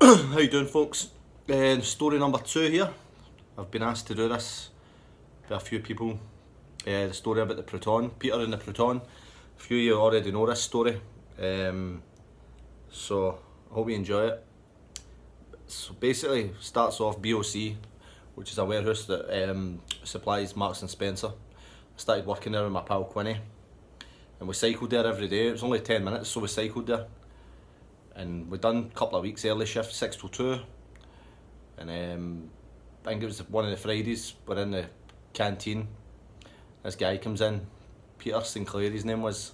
How you doing, folks? Story number 2 here. I've been asked to do this by a few people. The story about the proton, Peter and the proton. A few of you already know this story, so I hope you enjoy it. So basically, starts off BOC, which is a warehouse that supplies Marks and Spencer. I started working there with my pal Quinny, and we cycled there every day. It was only 10 minutes, so we cycled there. And we done a couple of weeks early shift, 6 till 2. And I think it was one of the Fridays, we're in the canteen. This guy comes in, Peter Sinclair his name was.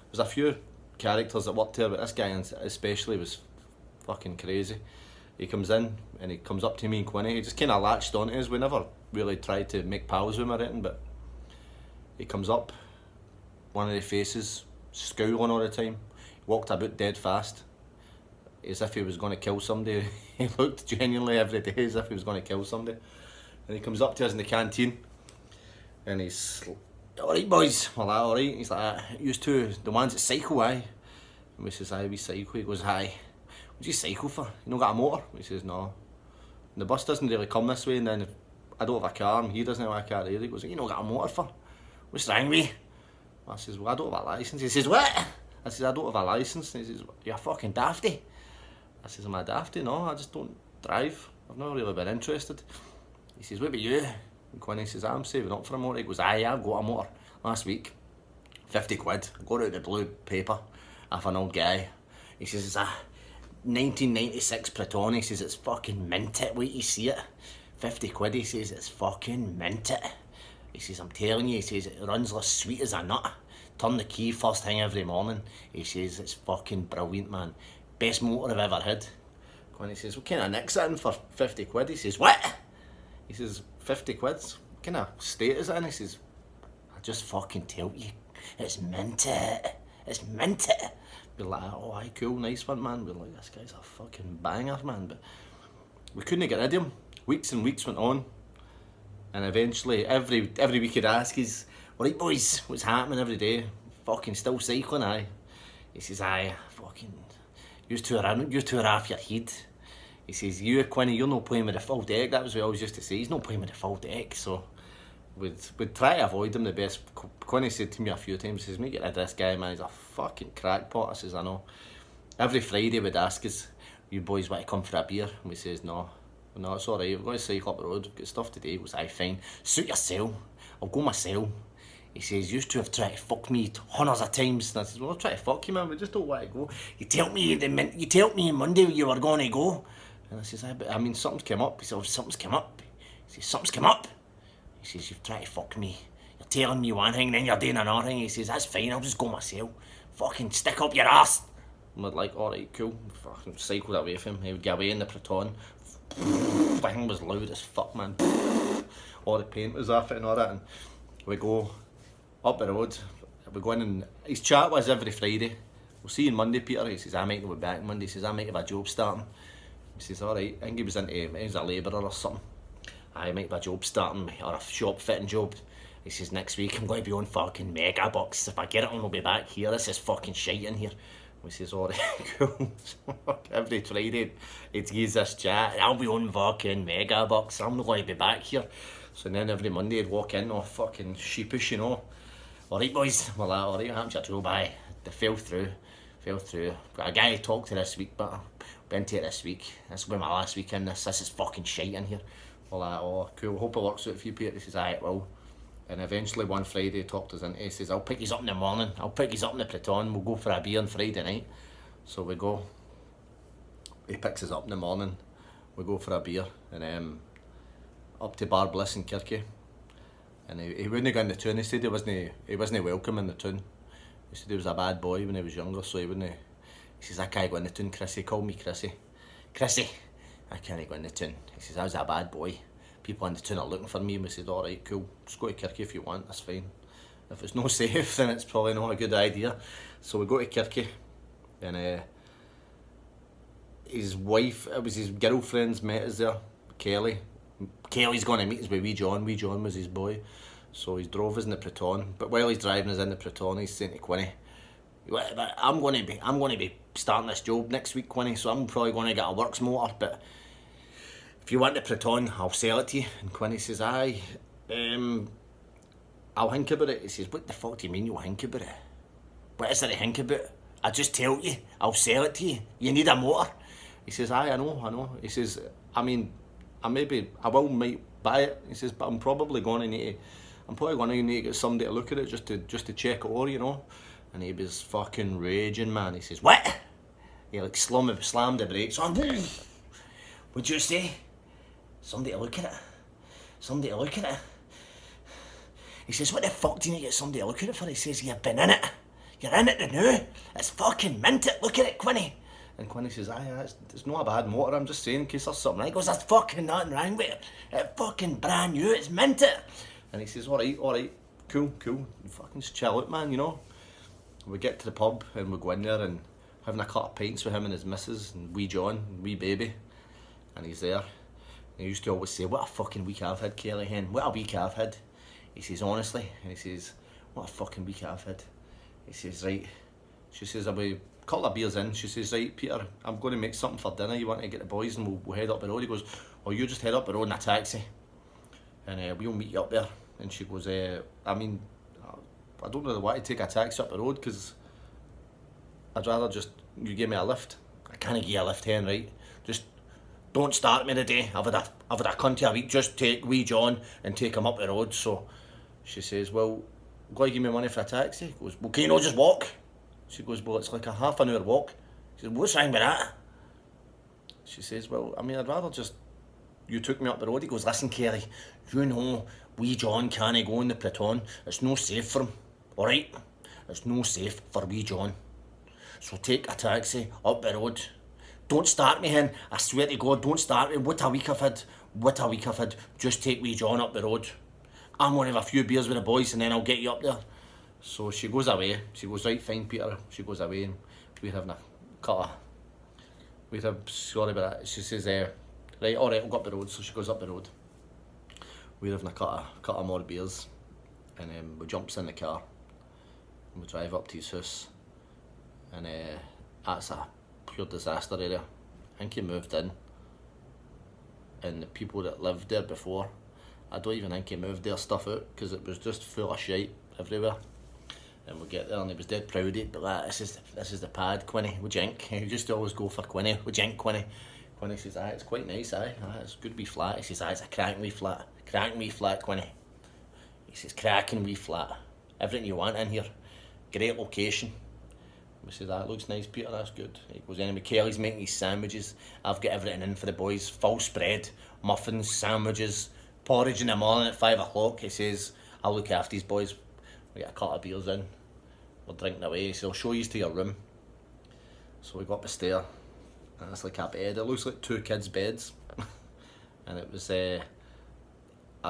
There's a few characters that worked there, but this guy especially was fucking crazy. He comes in and he comes up to me and Quinny. He just kind of latched onto us. We never really tried to make pals with him or anything, but he comes up, one of the faces, scowling all the time. He walked about dead fast, as if he was going to kill somebody. He looked genuinely every day as if he was going to kill somebody. And he comes up to us in the canteen and he's, "Alright boys," we're like, "Alright." He's like, "Used to the ones that cycle, aye?" And we says, "Aye, we cycle." He goes, "Aye, what do you cycle for? You not got a motor?" He says, "No." And the bus doesn't really come this way, and then if I don't have a car and he doesn't have a car either, he goes, "You not got a motor for? What's wrong with you?" I says, "Well, I don't have a licence." He says, "What?" I says, "I don't have a licence." And he says, "You're fucking dafty." I says, "Am I dafty? No, I just don't drive. I've never really been interested." He says, "What about you?" And Quinny says, "I'm saving up for a motor." He goes, "Aye, I've got a motor last week. 50 quid. I got out the blue paper off an old guy." He says, "It's a 1996 Proton." He says, "It's fucking mint it. Wait, you see it. 50 quid." He says, "It's fucking mint it." He says, "I'm telling you," he says, "it runs as sweet as a nut. Turn the key first thing every morning." He says, "It's fucking brilliant, man. Best motor I've ever had." Quinny says, "What kind of nick's it in for 50 quid? He says, "What?" He says, 50 quid? What kind of state is it in?" He says, "I just fucking tell you, it's mint it. It's mint it." We're like, "Oh, aye, cool, nice one, man." We're like, "This guy's a fucking banger, man." But we couldn't get rid of him. Weeks and weeks went on. And eventually, every week he'd ask us, "Right boys, what's happening every day? Fucking still cycling, aye?" He says, "Aye, fucking, you two are off your head." He says, "You, Quinny, you're not playing with the full deck." That was what I always used to say. He's not playing with the full deck, so we'd try to avoid him the best. Quinny said to me a few times, he says, "Mate, get rid of this guy, man, he's a fucking crackpot." I says, "I know." Every Friday we'd ask us, "You boys want to come for a beer?" And we says, "No, it's alright, we're going to cycle up the road, we've got stuff to do." He goes, "Aye, fine, suit yourself, I'll go myself." He says, "Used to have tried to fuck me hundreds of times." And I says, "Well, I'll try to fuck you, man, we just don't want to go. You told me on Monday you were going to go." And I says, "Aye, but I mean, something's come up." He says, "Something's come up." He says, "Something's come up." He says, "You've tried to fuck me. You're telling me one thing, then you're doing another thing." He says, "That's fine, I'll just go myself. Fucking stick up your ass." And we're like, "Alright, cool." Fucking cycled away from him. He would get away in the Proton. The thing was loud as fuck, man. All the paint was off it and all that. And we go up the road. We go in, and his chat was every Friday, "We'll see you on Monday, Peter." He says, "I might not be back Monday." He says, "I might have a job starting." He says, "Alright." I think he was a labourer or something. "I might have a job starting, or a shop fitting job." He says, "Next week I'm going to be on fucking Mega Bucks. If I get it on, I'll be back here. This is fucking shite in here." We says, "Alright, cool." Every Friday he'd give us this chat, "I'll be on fucking Mega Bucks. I'm not going to be back here." So then every Monday he'd walk in all fucking sheepish, you know. "Alright boys." We're like, "Alright, how much your job?" Aye. They fell through. Got a guy to talk to this week, but I'll be into it this week. This will be my last week in this. This is fucking shite in here. We're like, "Oh, cool, hope it works out for you, Peter." He says, "Aye, it will." And eventually one Friday he talked us into, he says, "I'll pick you up in the morning. I'll pick you up in the Proton. We'll go for a beer on Friday night." So we go. He picks us up in the morning. We go for a beer, and up to Bar Bliss in Kirky. And he wouldn't go in the tune. He said he wasn't welcome in the tune. He said he was a bad boy when he was younger, so he wouldn't. He says, "I can't go in the tune, Chrissy. Call me Chrissy. Chrissy, I can't go in the tune." He says, "I was a bad boy. People in the tune are looking for me." And we said, "Alright, cool. Just go to Kirky if you want, that's fine. If it's no safe, then it's probably not a good idea." So we go to Kirky, and his wife, it was his girlfriend's met us there, Kelly. Kelly's going to meet us with Wee John. Wee John was his boy. So he drove us in the Proton. But while he's driving us in the Proton, he's saying to Quinny, But I'm going to be starting this job next week, Quinny, so I'm probably going to get a works motor, but if you want the Proton, I'll sell it to you. And Quinny says, aye, I'll think about it. He says, what the fuck do you mean you'll think about it? What is there to think about? I just tell you, I'll sell it to you. You need a motor. He says, aye, I know. He says, I mean, I might buy it. He says, but I'm probably going to need to get somebody to look at it just to check it over, you know. And he was fucking raging, man. He says, what? He like slammed the brakes on. What'd you say? Somebody to look at it. He says, what the fuck do you need to get somebody to look at it for? He says, you've been in it. You're in it now. It's fucking minted. Look at it, Quinny. And Quinny says, aye, it's not a bad motor. I'm just saying in case there's something wrong. He goes, there's fucking nothing wrong with it. It's fucking brand new. It's minted. And he says, all right, cool. You fucking just chill out, man, you know. We get to the pub and we go in there and having a couple of pints with him and his missus and wee John, and wee baby. And he's there. And he used to always say, what a fucking week I've had, Kelly Hen. What a week I've had. He says, honestly. And he says, what a fucking week I've had. He says, right. She says, I'll be a couple of beers in. She says, right, Peter, I'm going to make something for dinner. You want to get the boys and we'll head up the road? He goes, oh, you just head up the road in a taxi. And we'll meet you up there. And she goes, I don't really want to take a taxi up the road because I'd rather just you give me a lift. I can't give you a lift, Hen, right? Just don't start me today. I've had a cunt of a week. Just take wee John and take him up the road. So she says, well, go give me money for a taxi. He goes, well, can you not just walk? She goes, well, it's like a half an hour walk. She says, what's wrong with that? She says, well, I mean, I'd rather just you took me up the road. He goes, listen, Kelly, you know wee John can't go in the Proton. It's no safe for him. Alright? It's no safe for wee John. So take a taxi up the road. Don't start me, Hen. I swear to God, don't start me. What a week I've had. Just take wee John up the road. I'm going to have a few beers with the boys and then I'll get you up there. So she goes away. She goes, right, fine, Peter. She goes away and we're having a cut of... sorry about that. She says, right, alright, I'll go up the road. So she goes up the road. We're having a cut of more beers. And we jumps in the car. And we drive up to his house. And that's a pure disaster area. I think he moved in. And the people that lived there before, I don't even think he moved their stuff out because it was just full of shite everywhere. And we get there and he was dead proud of it, but like, this is the pad, Quinny, would you think? He used to always go for Quinny, would you think, Quinny? Quinny says, aye, it's quite nice, aye, it's good wee flat. He says, aye, it's a cracking wee flat, Quinny. He says, cracking wee flat. Everything you want in here. Great location. We said, that looks nice, Peter, that's good. He goes, anyway, Kelly's making these sandwiches. I've got everything in for the boys. Full spread, muffins, sandwiches, porridge in the morning at 5 o'clock. He says, I'll look after these boys. We get a couple of beers in. We're drinking away. He says, I'll show you to your room. So we go up the stair. And it's like a bed. It looks like 2 kids' beds. And it was a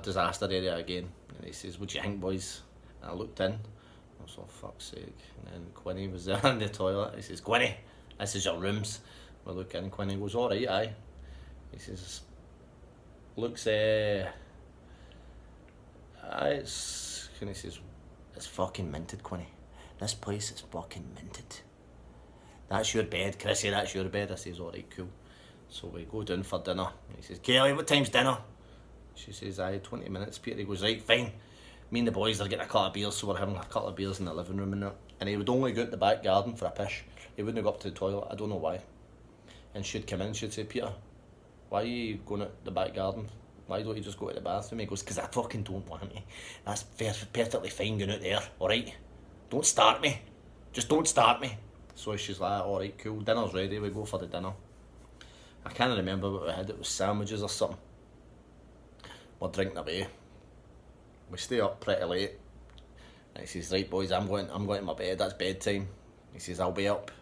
disaster area again. And he says, what do you think, boys? And I looked in. I was like, fuck's sake. And then Quinny was there in the toilet. He says, Quinny, this is your rooms. We look in. Quinny goes, alright, aye. He says, looks, and he says, it's fucking minted, Quinny. This place is fucking minted. That's your bed, Chrissy, that's your bed. I says, alright, cool. So we go down for dinner. He says, Kelly, what time's dinner? She says, aye, 20 minutes, Peter. He goes, right, fine. Me and the boys are getting a couple of beers, so we're having a couple of beers in the living room and that. And he would only go out the back garden for a piss. He wouldn't go up to the toilet, I don't know why. And she'd come in and she'd say, Peter, why are you going out the back garden? Why don't you just go to the bathroom? He goes, because I fucking don't want to. That's perfectly fine going out there, alright? Don't start me. Just don't start me. So she's like, alright, cool, dinner's ready, we go for the dinner. I can't remember what we had, it was sandwiches or something. We're drinking away. We stay up pretty late. And he says, right boys, I'm going to my bed, that's bedtime. He says, I'll be up.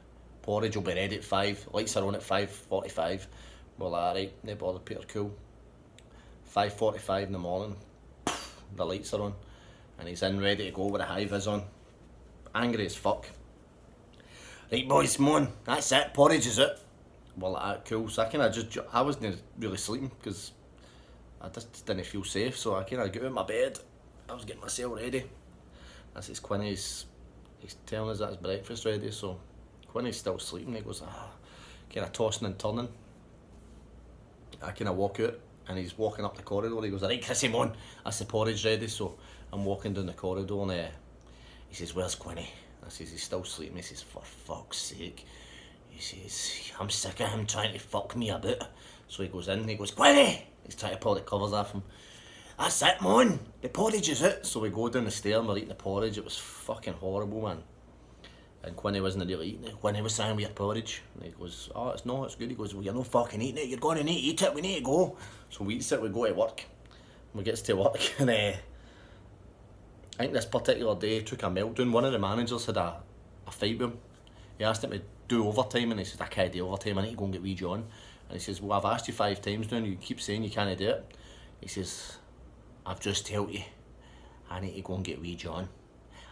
Porridge will be ready at 5. Lights are on at 5:45. Well, alright, no bother, Peter, cool. 5:45 in the morning, the lights are on. And he's in ready to go with the high vis on. Angry as fuck. Right boys, come on, that's it, porridge is it. Well, cool, so I wasn't really sleeping because I just didn't feel safe, so I kind of got out of my bed. I was getting myself ready. This is Quinny's he's telling us that his breakfast ready, so Quinny's still sleeping. He goes, kind of tossing and turning. I kind of walk out, and he's walking up the corridor. He goes, right, Chrissy, mon, that's the porridge ready. So I'm walking down the corridor, and he says, where's Quinny? I says, he's still sleeping. He says, for fuck's sake. He says, I'm sick of him trying to fuck me about. So he goes in, and he goes, Quinny! He's trying to pull the covers off him. That's it, mon, the porridge is out. So we go down the stairs, and we're eating the porridge. It was fucking horrible, man. And Quinny wasn't really eating it. Quinny was saying, we had porridge. And he goes, oh, it's not, it's good. He goes, well, you're not fucking eating it. You're going to need to eat it. We need to go. So we eat it, we go to work. We gets to work, and I think this particular day took a meltdown. One of the managers had a fight with him. He asked him to do overtime, and he said, I can't do overtime. I need to go and get wee John. And he says, well, I've asked you 5 times now, and you keep saying you can't do it. He says, I've just told you, I need to go and get wee John.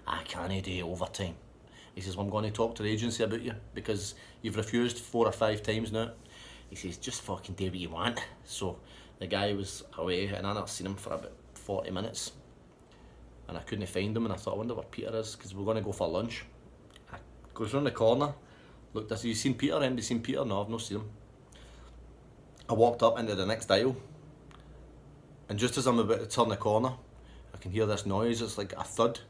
I can't do overtime. He says, well, I'm going to talk to the agency about you because you've refused 4 or 5 times now. He says, just fucking do what you want. So the guy was away, and I not seen him for about 40 minutes. And I couldn't find him, and I thought, I wonder where Peter is, because we're going to go for lunch. I goes round the corner, looked, I said, you seen Peter? Anybody seen Peter? No, I've not seen him. I walked up into the next aisle, and just as I'm about to turn the corner, I can hear this noise. It's like a thud.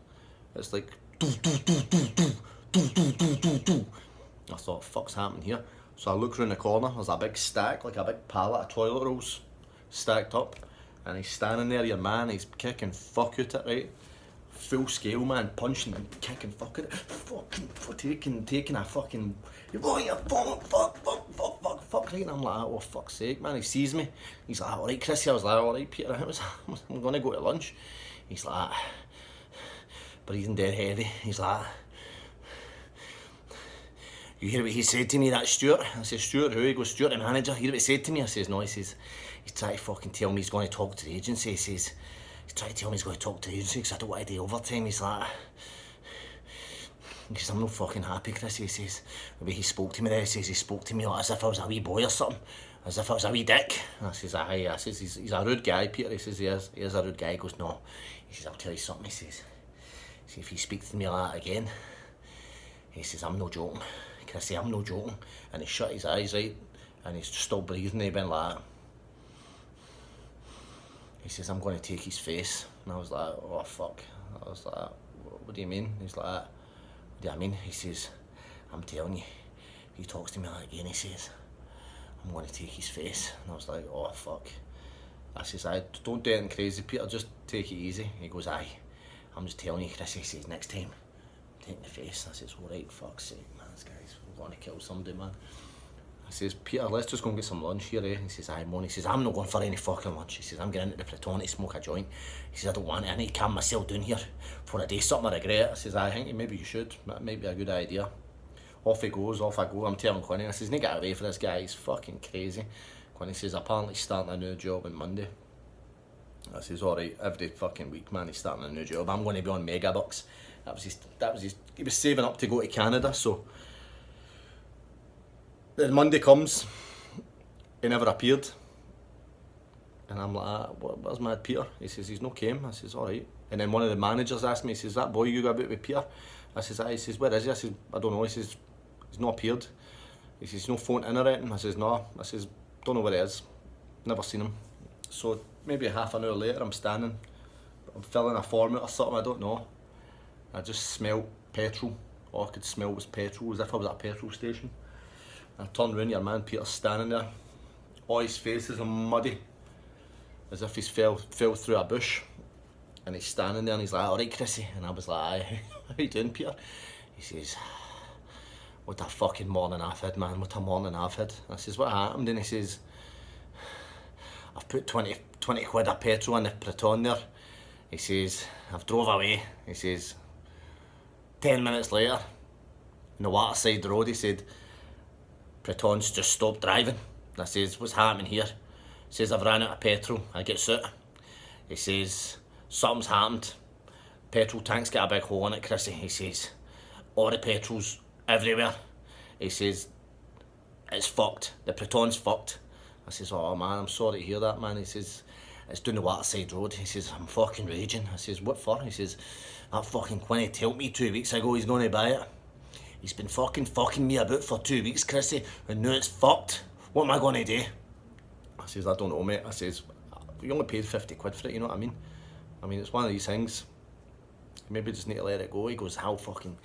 It's like doo doo doo doo doo doo doo doo doo doo. I thought, fuck's happening here? So I look round the corner, there's a big stack, like a big pallet of toilet rolls stacked up, and he's standing there, your man, he's kicking fuck out it, right? Full scale, man, punching and kicking fuck out it, taking a fucking, oh yeah, fuck, right? And I'm like, oh fuck's sake, man. He sees me, he's like, alright Chrissy. I was like, alright Peter, I'm gonna go to lunch. He's like, breathing dead heavy. He's like, you hear what he said to me, that Stuart? I said, Stuart who? He goes, Stuart the manager. You hear what he said to me? I says, no. He says, he's trying to fucking tell me he's going to talk to the agency. He says, he's trying to tell me he's going to talk to the agency because I don't want to do overtime. He's like, he says, I'm not fucking happy, Chris. He says, the way he spoke to me there, he says he spoke to me like as if I was a wee boy or something. As if I was a wee dick. And I says, aye. I says, he's a rude guy, Peter. He says, he is a rude guy. He goes, no. He says, I'll tell you something. He says, see if he speaks to me like that again. He says, I'm no joking. Chrissy, I'm no joking. And he shut his eyes, right? And he's still breathing. He went like that. He says, I'm going to take his face. And I was like, oh fuck. I was like, what do you mean? He's like, what do I mean? He says, I'm telling you, if he talks to me like that again, he says, I'm going to take his face. And I was like, oh fuck. I says, don't do anything crazy, Peter, just take it easy. He goes, aye, I'm just telling you, Chris. He says, next time, take the face. I says, alright, fuck's sake, man, this guy's going to kill somebody, man. I says, Peter, let's just go and get some lunch here, eh? He says, aye, mon. He says, I'm not going for any fucking lunch. He says, I'm getting into the Proton to smoke a joint. He says, I don't want it. I need to calm myself down here for a day, something I regret. I says, I think maybe you should. That might be a good idea. Off he goes, off I go. I'm telling Quinny, I says, need to get away for this guy. He's fucking crazy. Quinny says, apparently he's starting a new job on Monday. I says, alright, every fucking week, man, he's starting a new job. I'm going to be on Megabucks. That was his, he was saving up to go to Canada, so. Then Monday comes, he never appeared. And I'm like, where's Mad Peter? He says, he's no came. I says, alright. And then one of the managers asked me, he says, that boy you got about with Peter? I says, aye. He says, where is he? I says, I don't know. He says, he's not appeared. He says, no phone in or anything. I says, no. I says, don't know where he is. Never seen him. So maybe half an hour later, I'm standing, I'm filling a form out or something, I don't know. I just smelled petrol. All I could smell was petrol, as if I was at a petrol station. I turned round, your man Peter's standing there. All his face is muddy, as if he's fell through a bush. And he's standing there and he's like, alright Chrissy. And I was like, aye, how you doing, Peter? He says, what a fucking morning I've had, man, what a morning I've had. I says, what happened? And he says, I've put 20 quid of petrol in the Proton there. He says, I've drove away. He says, 10 minutes later, on the Waterside Road, he said, Proton's just stopped driving. I says, what's happening here? He says, I've ran out of petrol. I get out. He says, something's happened. Petrol tank's got a big hole in it, Chrissy. He says, all the petrol's everywhere. He says, it's fucked. The Proton's fucked. I says, oh man, I'm sorry to hear that, man. He says, it's down the Waterside Road. He says, I'm fucking raging. I says, what for? He says, that fucking Quinny told me 2 weeks ago he's going to buy it. He's been fucking me about for 2 weeks, Chrissy, and now it's fucked. What am I going to do? I says, I don't know, mate. I says, you only paid 50 quid for it, you know what I mean? I mean, it's one of these things. Maybe just need to let it go. He goes, how fucking...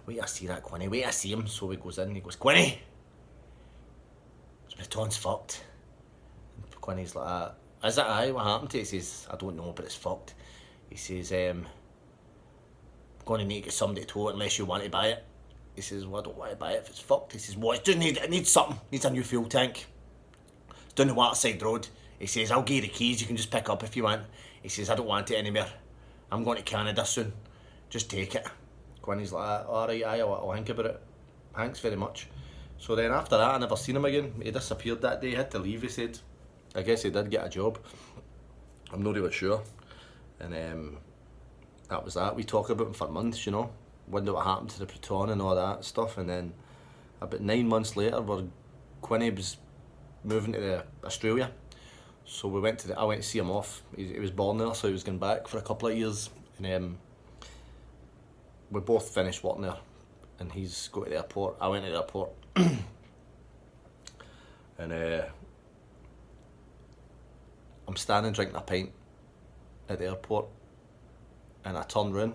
Wait, I see that Quinny. Wait, I see him. So he goes in. He goes, Quinny! Protons fucked. And Quinny's like, is it aye? What happened to it? He says, I don't know, but it's fucked. He says, I'm going to need to get somebody to tow it unless you want to buy it. He says, well, I don't want to buy it if it's fucked. He says, well, it needs something. It needs a new fuel tank. It's down the Waterside Road. He says, I'll give you the keys. You can just pick up if you want. He says, I don't want it anymore. I'm going to Canada soon. Just take it. Quinny's like, alright, I'll think about it. Thanks very much. So then after that, I never seen him again. He disappeared that day. He had to leave, he said. I guess he did get a job. I'm not really sure. And that was that. We talked about him for months, you know. Wondered what happened to the Proton and all that stuff. And then about 9 months later, Quinny was moving to Australia. So I went to see him off. He was born there, so he was going back for a couple of years. And we both finished working there. And he's go to the airport. I went to the airport. And I'm standing drinking a pint at the airport. And I turned round.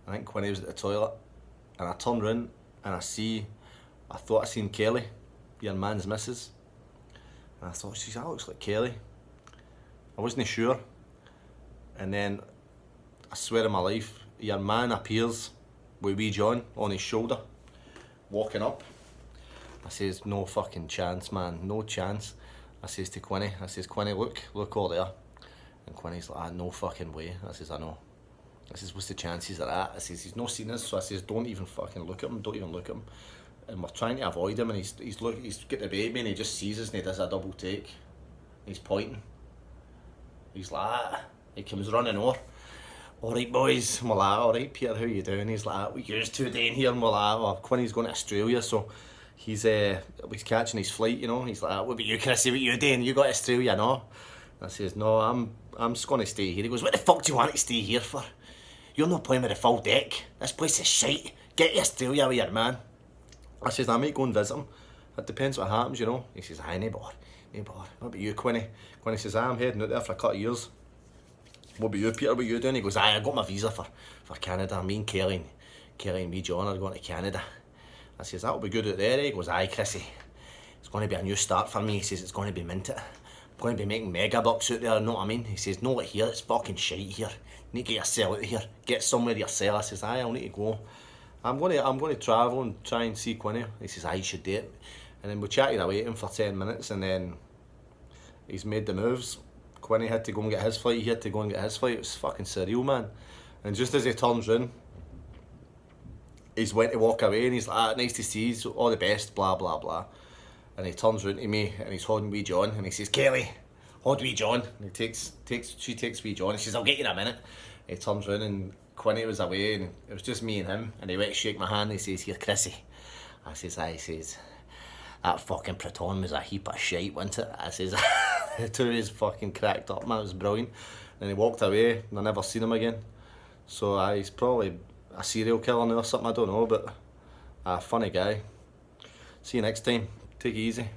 I think Quinny was at the toilet. And I turned round and I thought I seen Kelly, your man's missus. And I thought, that looks like Kelly. I wasn't sure. And then, I swear on my life, your man appears with wee John on his shoulder, walking up. I says, no fucking chance, man, no chance. I says to Quinny, Quinny, look all there. And Quinny's like, no fucking way. I says, I know. I says, what's the chances of that? I says, he's not seen us, so I says, don't even fucking look at him, don't even look at him. And we're trying to avoid him, and he's got the baby, and he just sees us, and he does a double take. He's pointing. He's like, he comes running over. Alright boys, and we're like, alright Peter, how you doing? He's like, we used to doing here, and we're like, well, Quinny's going to Australia, so he's catching his flight, you know. He's like, what about you, Chrissy, what you doing? You got to Australia, no? And I says, no, I'm just going to stay here. He goes, what the fuck do you want to stay here for? You're not playing with the full deck. This place is shite. Get to Australia with your man. I says, I might go and visit him. It depends what happens, you know. He says, aye, no bother. What about you, Quinny? Quinny says, I'm heading out there for a couple of years. What about you, Peter? What are you doing? He goes, aye, I got my visa for Canada. Me and Kelly and me, John, are going to Canada. I says, that'll be good out there. He goes, aye, Chrissy. It's going to be a new start for me. He says, it's going to be minted. I'm going to be making mega bucks out there, you know what I mean? He says, no, here, it's fucking shite here. You need to get yourself out of here. Get somewhere yourself. I says, aye, I'll need to go. I'm going to travel and try and see Quinny. He says, aye, you should do it. And then we chatted away to him for 10 minutes, and then he's made the moves. Quinny had to go and get his flight. He had to go and get his flight. It was fucking surreal, man. And just as he turns round, he's went to walk away, and he's like, ah, nice to see you, all the best, blah, blah, blah. And he turns round to me, and he's holding wee John, and he says, Kelly, hold wee John. And she takes wee John, and she says, I'll get you in a minute. And he turns round, and Quinny was away, and it was just me and him, and he went to shake my hand, and he says, here, Chrissy. I says, aye, he says, that fucking Proton was a heap of shite, wasn't it? I says, the two of us fucking cracked up, man, it was brilliant. And he walked away, and I never seen him again. So he's probably a serial killer now or something, I don't know, but a funny guy. See you next time, take it easy.